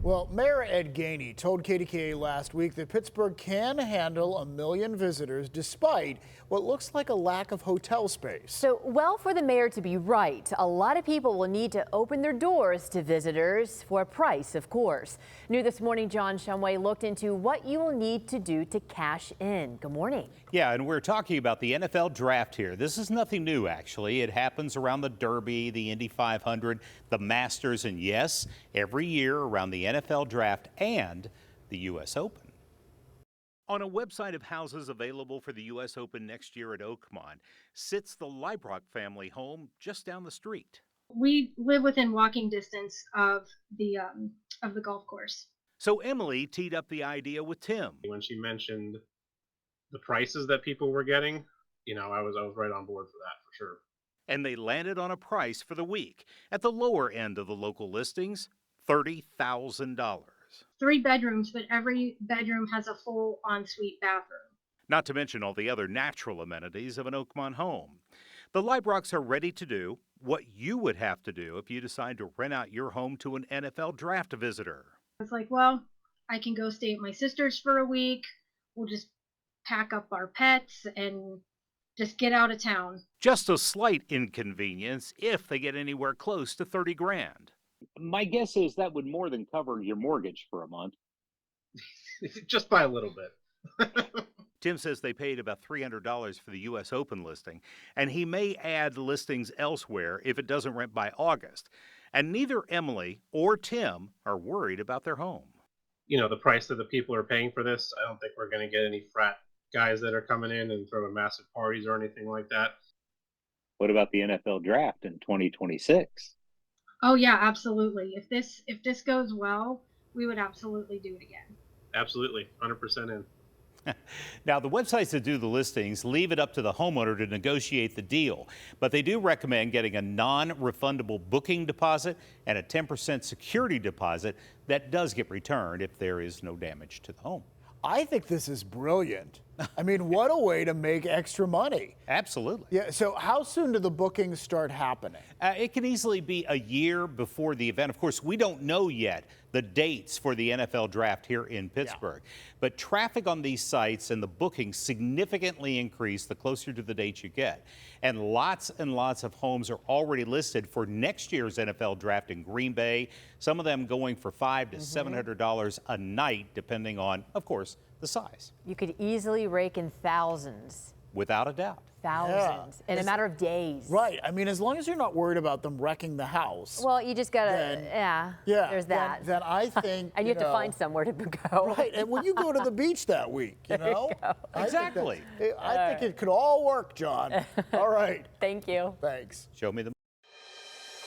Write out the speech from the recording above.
Well, Mayor Ed Gainey told KDKA last week that Pittsburgh can handle 1 million visitors despite what looks like a lack of hotel space. So, well, for the mayor to be right, a lot of people will need to open their doors to visitors for a price, of course. New this morning, John Shumway looked into what you will need to do to cash in. Good morning. Yeah, and we're talking about the NFL draft here. This is nothing new, actually. It happens around the Derby, the Indy 500, the Masters, and yes, every year around the NFL draft and the U.S. Open. On a website of houses available for the U.S. Open next year at Oakmont sits the Leibrock family home just down the street. We live within walking distance of the golf course. So Emily teed up the idea with Tim. When she mentioned the prices that people were getting, I was right on board for that for sure. And they landed on a price for the week at the lower end of the local listings, $30,000. 3 bedrooms, but every bedroom has a full ensuite bathroom. Not to mention all the other natural amenities of an Oakmont home. The Leibrocks are ready to do what you would have to do if you decide to rent out your home to an NFL draft visitor. I was like, well, I can go stay at my sister's for a week. We'll just pack up our pets and just get out of town. Just a slight inconvenience if they get anywhere close to 30 grand. My guess is that would more than cover your mortgage for a month. Just by a little bit. Tim says they paid about $300 for the U.S. Open listing, and he may add listings elsewhere if it doesn't rent by August. And neither Emily or Tim are worried about their home. The price that the people are paying for this, I don't think we're going to get any frat guys that are coming in and throwing massive parties or anything like that. What about the NFL draft in 2026? Oh yeah, absolutely. If this goes well, we would absolutely do it again. Absolutely, 100% in. Now, the websites that do the listings leave it up to the homeowner to negotiate the deal, but they do recommend getting a non-refundable booking deposit and a 10% security deposit that does get returned if there is no damage to the home. I think this is brilliant. I mean, what a way to make extra money. Absolutely. Yeah. So how soon do the bookings start happening? It can easily be a year before the event. Of course, we don't know yet the dates for the NFL draft here in Pittsburgh. Yeah. But traffic on these sites and the bookings significantly increase the closer to the date you get. And lots of homes are already listed for next year's NFL draft in Green Bay, some of them going for $500 to $700 a night, depending on, of course, the size. You could easily rake in thousands. Without a doubt. Thousands in a matter of days. Right. I mean, as long as you're not worried about them wrecking the house. Well, you just gotta, yeah, there's that. Then I think, and you have to find somewhere to go. Right. And when you go to the beach that week, Exactly. I think it could all work, John. All right. Thank you. Thanks. Show me the